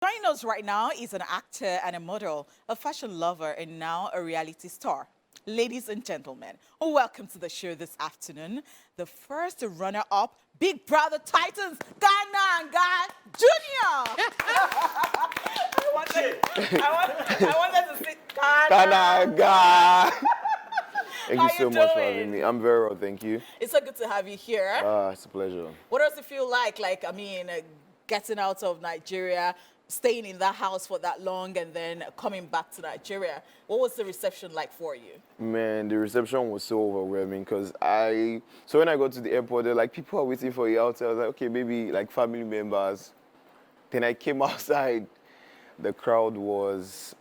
Joining us right now is an actor and a model, a fashion lover, and now a reality star. Ladies and gentlemen, welcome to the show this afternoon. The first runner-up, Big Brother Titans, Kanaga Jnr. I wanted to say Kanaga. Thank How you so you much for doing? having me. I'm very well, thank you. It's so good to have you here. It's a pleasure. What does it feel like? Getting out of Nigeria, staying in that house for that long, and then coming back to Nigeria. What was the reception like for you? Man, the reception was so overwhelming because so when I got to the airport, they're like, people are waiting for you outside. I was like, okay, maybe like family members. Then I came outside. The crowd was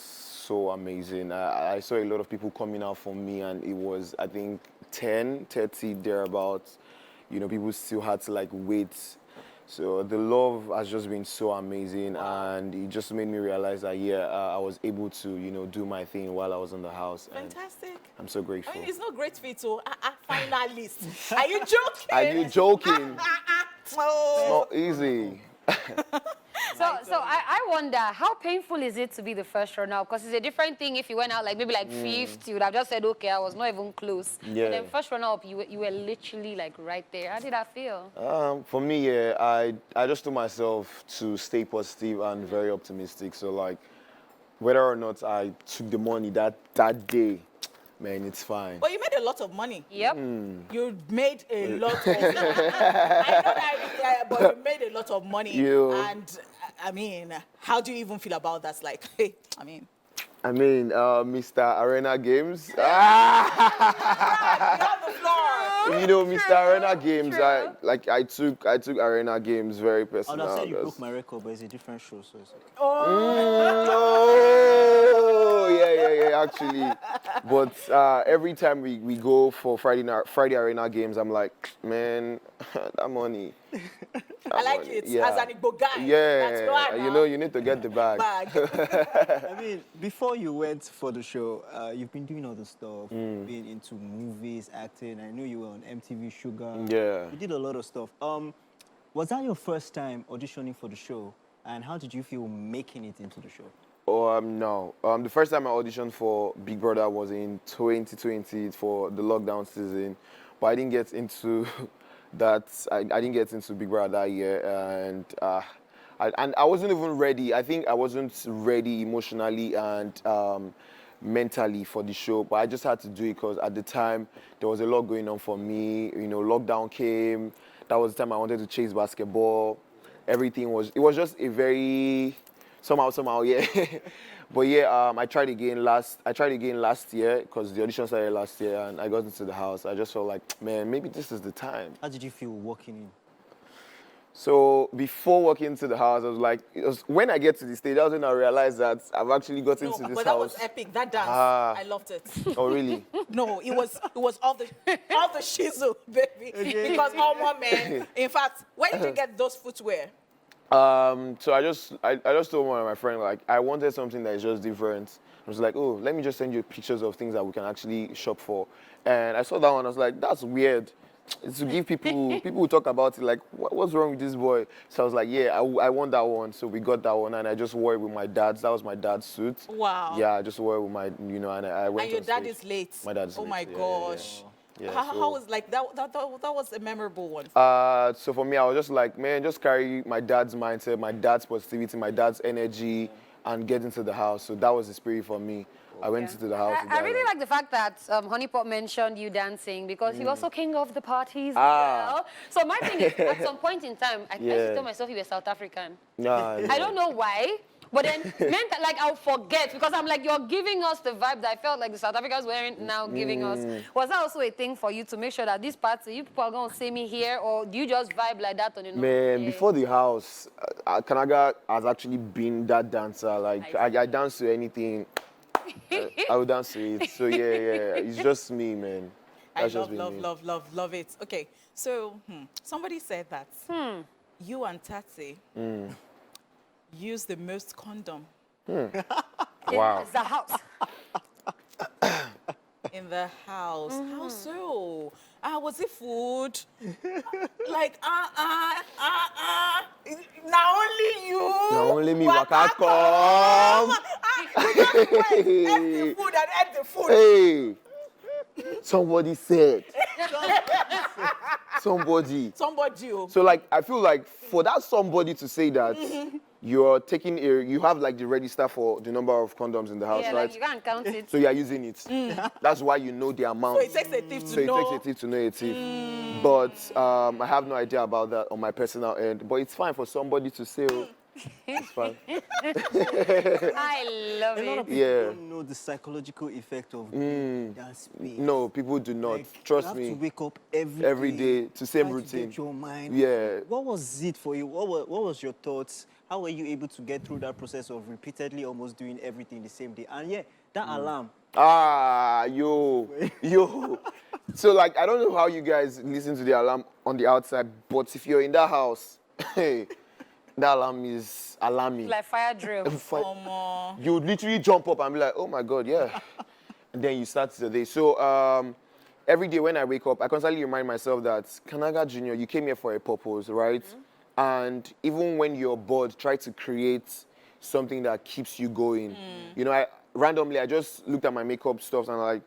so amazing. I saw a lot of people coming out for me, and it was, I think, 10:30 thereabouts. You know, people still had to like wait. So the love has just been so amazing, and it just made me realize that, I was able to, do my thing while I was in the house. Fantastic. I'm so grateful. I mean, it's not great for you to finalist. Are you joking? Are you joking? Oh. It's not easy. So I wonder, how painful is it to be the first runner? Because it's a different thing if you went out like maybe like fifth, you would have just said, okay, I was not even close. Yeah. And then first runner up, you were literally like right there. How did that feel? For me, I just told myself to stay positive and very optimistic. So like, whether or not I took the money that day, man, it's fine. But you made a lot of money. Yep. You made a lot of money. I know that, but you made a lot of money. And I mean, how do you even feel about that? Like, hey, Mr. Arena Games. you have the floor. You know, Mr. Arena Games. I took Arena Games very personal. I said you broke my record, but it's a different show, so it's okay. Oh, yeah, actually. But every time we go for Friday Arena Games, I'm like, man, that money. I like it as an Igbo guy. Yeah, that's right, you need to get the bag. I mean, before you went for the show, you've been doing all the stuff, being into movies, acting. I know you were on MTV Sugar. Yeah. You did a lot of stuff. Was that your first time auditioning for the show? And how did you feel making it into the show? Oh, no. The first time I auditioned for Big Brother was in 2020 for the lockdown season, but I didn't get into that. I didn't get into Big Brother that year, and I wasn't even ready. I think I wasn't ready emotionally and mentally for the show, but I just had to do it because at the time there was a lot going on for me. You know, lockdown came. That was the time I wanted to chase basketball. It was just a very somehow, yeah. But yeah, I tried again last year because the audition started last year, and I got into the house. I just felt like, man, maybe this is the time. How did you feel walking in? So before walking into the house, I was like, when I get to the stage, that's when I realized that I've actually gotten to this but house. that was epic. That dance, I loved it. Oh, really? No, it was all the shizzle, baby. Because all one man. In fact, where did you get those footwear? So I just told one of my friends, like, I wanted something that is just different. I was like, oh, let me just send you pictures of things that we can actually shop for. And I saw that one, I was like, that's weird. It's to give people who talk about it, like, what's wrong with this boy? So I was like, yeah, I want that one. So we got that one, and I just wore it with my dad's. That was my dad's suit. Wow. Yeah, I just wore it with my, and I went. And your on dad stage. is late. My dad's late. Oh my gosh. Yeah, How was like that? That was a memorable one. So for me, I was just like, man, just carry my dad's mindset, my dad's positivity, my dad's energy, and get into the house. So that was the spirit for me. I went into the house. I really like the fact that Honeypot mentioned you dancing because you're also king of the parties as well. So my thing is, at some point in time, I used to tell myself you were South African. I don't know why. But then, like, I'll forget because I'm like, you're giving us the vibe that I felt like the South Africans were now giving us. Was that also a thing for you to make sure that this party, you people are going to see me here, or do you just vibe like that on your own? Man, before the house, Kanaga has actually been that dancer. Like, I dance to anything. I would dance to it. So, yeah, it's just me, man. I love it. Okay, so somebody said that you and Tsatsii use the most condom. Wow. It's the house. In the house. How so? Was it food? Like, now only you. Now only me, waka waka come. You just went, ate the food and ate the food. Hey, somebody said. Somebody. Somebody. So like, I feel like for that somebody to say that, you're taking you have like the register for the number of condoms in the house, Yeah, right? like you can't count it. So you're using it. That's why you know the amount. So it takes a thief to So it know. takes a thief to know a thief. But I have no idea about that on my personal end. But it's fine for somebody to say, oh, it's fine. I love A lot it. of people Yeah. don't know the psychological effect of being in that space. No, people do not. Trust you have me. to wake up every day to same try routine. To get your mind. Yeah. What was it for you? What was your thoughts? How were you able to get through that process of repeatedly almost doing everything the same day? And yeah, that alarm. Yo. So like, I don't know how you guys listen to the alarm on the outside, but if you're in that house, hey, that alarm is alarming. Like fire drill. You literally jump up and be like, oh my God, yeah. And then you start the day. So every day when I wake up, I constantly remind myself that Kanaga Jr., you came here for a purpose, right? And even when you're bored, try to create something that keeps you going. You know, randomly, I just looked at my makeup stuff and I'm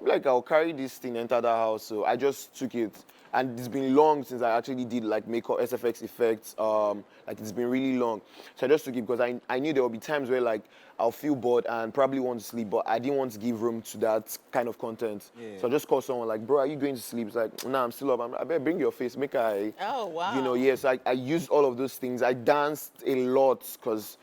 like I'll carry this thing, enter the house. So I just took it. And it's been long since I actually did like makeup, SFX effects. Like it's been really long. So I just took it because I knew there would be times where like I'll feel bored and probably want to sleep, but I didn't want to give room to that kind of content. Yeah. So I just called someone like, bro, are you going to sleep? It's like, nah, I'm still up. I better bring your face, make Oh, wow. You know, yes, I used all of those things. I danced a lot because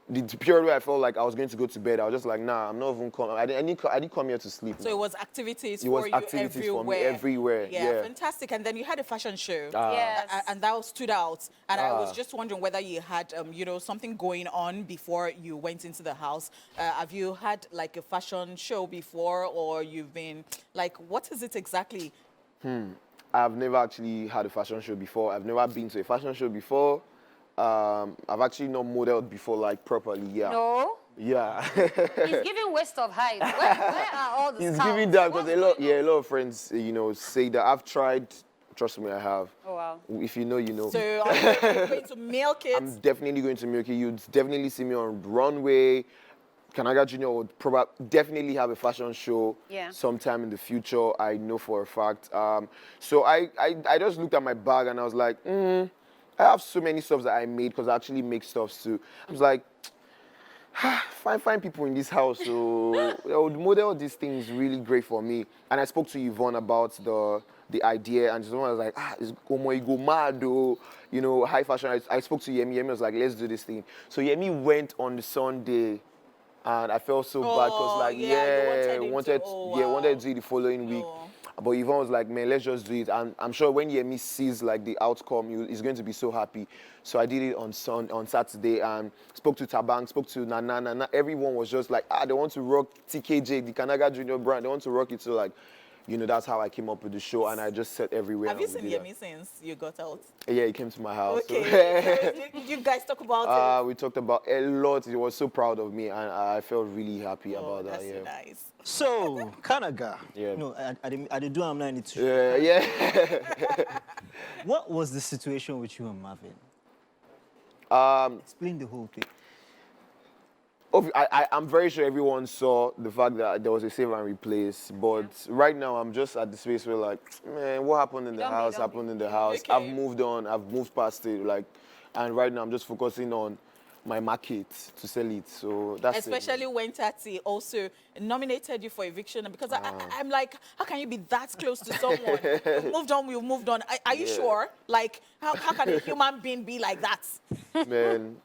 the period where I felt like I was going to go to bed, I was just like, nah, I'm not even coming. I didn't come here to sleep. So it was activities it was for you activities everywhere. for me everywhere. Yeah, fantastic. And then you had a fashion show. Yes. And that stood out. And I was just wondering whether you had, you know, something going on before you went into the house. Have you had like a fashion show before, or you've been like, what is it exactly? I've never actually had a fashion show before. I've never been to a fashion show before. I've actually not modeled before, like properly. Yeah. No. Yeah. He's giving waste of height. Where are all the He's scouts? giving that because What's a lot of friends, you know, say that I've tried. Trust me, I have. Oh wow. If you know, you know. So are you going to milk it? I'm definitely going to milk it. You'd definitely see me on runway. Kanaga Jr. would definitely have a fashion show sometime in the future. I know for a fact. So I just looked at my bag and I was like, I have so many stuff that I made because I actually make stuff too. I was like, find people in this house. So I would model these things really great for me. And I spoke to Yvonne about the idea, and someone was like, it's you go mad, though. You know, high fashion. I spoke to Yemi. Yemi was like, let's do this thing. So Yemi went on the Sunday, and I felt so bad because, like, wanted to do it the following week. But Yvonne was like, man, let's just do it. And I'm sure when Yemi sees like the outcome, he's going to be so happy. So I did it on Saturday and spoke to Tabang, spoke to Nana. Everyone was just like, they want to rock TKJ, the Kanaga Jnr. brand. They want to rock it. So like, you know, that's how I came up with the show, and I just set everywhere. Have you seen Yemi since you got out? Yeah, he came to my house. Okay. So you guys talk about it? We talked about a lot. He was so proud of me, and I felt really happy about that. That's so nice. So, Kanaga. Yeah. No, I didn't do I'm 92. Yeah. What was the situation with you and Marvin? Explain the whole thing. I'm very sure everyone saw the fact that there was a save and replace, but right now I'm just at the space where like, man, what happened in the house happened in the house. Okay. I've moved on, I've moved past it, like, and right now I'm just focusing on my market to sell it. So that's especially when Tsatsii also nominated you for eviction, because I'm like, how can you be that close to someone? We've moved on. Are you sure? Like, how can a human being be like that? Man,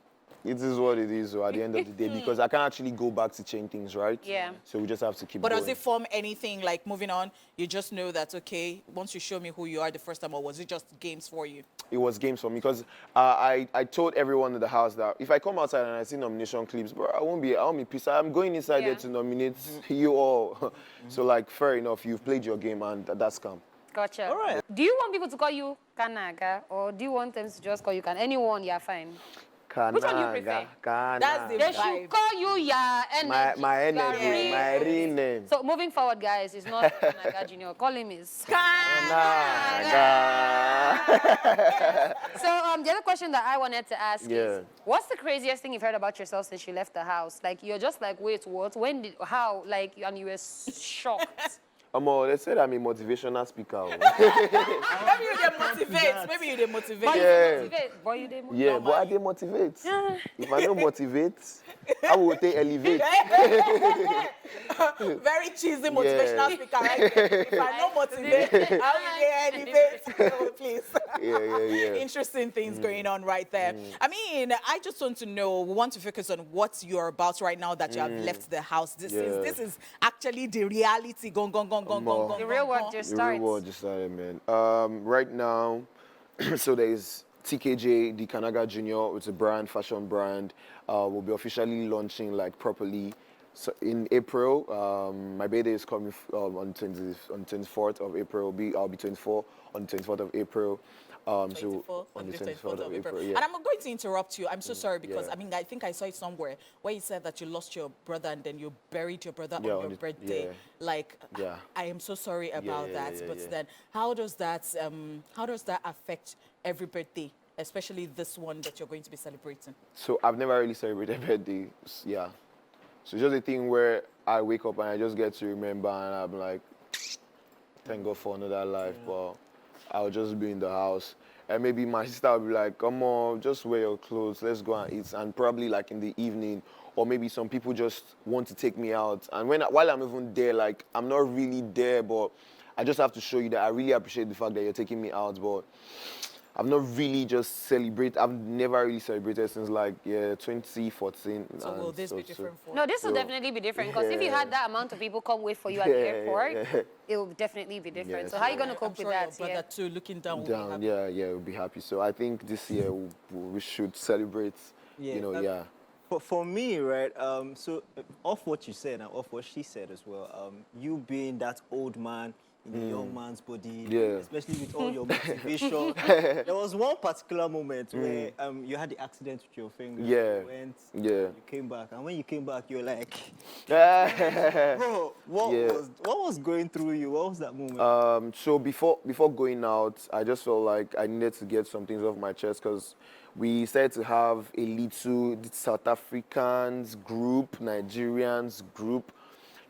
it is what it is at the end of the day, because I can't actually go back to change things, right? Yeah. So we just have to keep But going. does it form anything, like moving on, you just know that, okay, once you show me who you are the first time, or was it just games for you? It was games for me, because I told everyone in the house that if I come outside and I see nomination clips, bro, I won't be pissed. I'm going inside there to nominate you all. So like, fair enough, you've played your game and that's calm. Gotcha. All right. Do you want people to call you Kanaga, or do you want them to just call you Anyone, you're fine? Kanaga. Which one do you prefer? That's the They vibe. should call you your energy. My energy, your my real name. So moving forward, guys, it's not Kanaga Jnr. Call him is. Kanaga. So the other question that I wanted to ask Yeah. is, what's the craziest thing you've heard about yourself since you left the house? Like, you're just like, wait, what? When did, how? Like, and you were shocked. They said I'm a motivational speaker. Maybe you dey motivate. Maybe you dey motivate. But Yeah. you motivate. But you dey motivate. Yeah, but I dey motivate. Yeah. If I don't motivate, I will take elevate. Very cheesy motivational speaker right there. If I don't motivate, how will they elevate? Oh, please. Yeah. Interesting things going on right there. I mean, I just want to know, we want to focus on what you're about right now that you have left the house. This is actually the reality. Go. The real work just The starts. real world just started, man. Right now, so there's TKJ, the Kanaga Jnr. It's a brand, fashion brand. We'll be officially launching like properly. So in April, my birthday is coming on 24th of April. I'll be 24 on the 24th of April. So on the 24th of April. Yeah. And I'm going to interrupt you. I'm so sorry because I mean I think I saw it somewhere where you said that you lost your brother and then you buried your brother on your birthday. Like, I am so sorry about that. But then, how does that affect every birthday, especially this one that you're going to be celebrating? So I've never really celebrated birthdays. Yeah. So it's just a thing where I wake up and I just get to remember and I'm like, thank God for another life. But I'll just be in the house. And maybe my sister will be like, come on, just wear your clothes, let's go and eat. And probably like in the evening, or maybe some people just want to take me out. And while I'm even there, like I'm not really there, but I just have to show you that I really appreciate the fact that you're taking me out. But I've not really just I've never really celebrated since like 2014. So will this be different for you? No, this will definitely be different because if you had that amount of people come wait for you at the airport, it will definitely be different. So how are you going to cope with that? Your brother too, looking down. Will be happy. We'll be happy. So I think this year we should celebrate. For me, right, so off what you said and off what she said as well, you being that old man in a young man's body, especially with all your motivation. There was one particular moment where you had the accident with your finger. You went, you came back, and when you came back, you were like, bro, what was going through you? What was that moment? So before going out, I just felt like I needed to get some things off my chest because we started to have a little South Africans group, Nigerians group.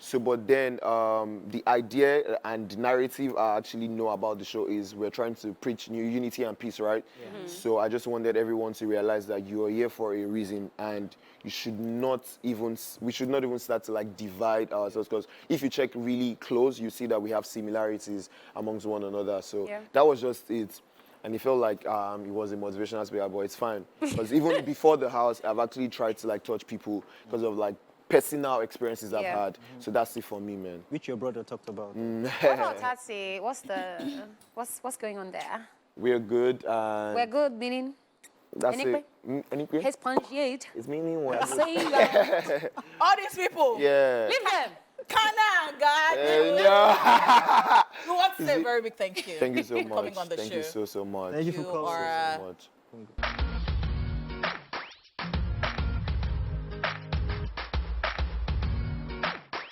So, but then the idea and the narrative I actually know about the show is we're trying to preach new unity and peace, right? So I just wanted everyone to realize that you are here for a reason and we should not even start to like divide ourselves because if you check really close, you see that we have similarities amongst one another. So that was just it. And it felt like it was a motivational speaker, but it's fine. Because even before the house, I've actually tried to like touch people because of like personal experiences I've had. So that's it for me, man. Which your brother talked about. What about Tsatsii? What's going on there? We're good. We're good, meaning? That's it. Anything? Expansiate. It's meaning what? All these people. Yeah. Leave them. Kanaga. We want to say a very big thank you. Thank you so much. Coming on the show. Thank you so much. Thank you for coming so much.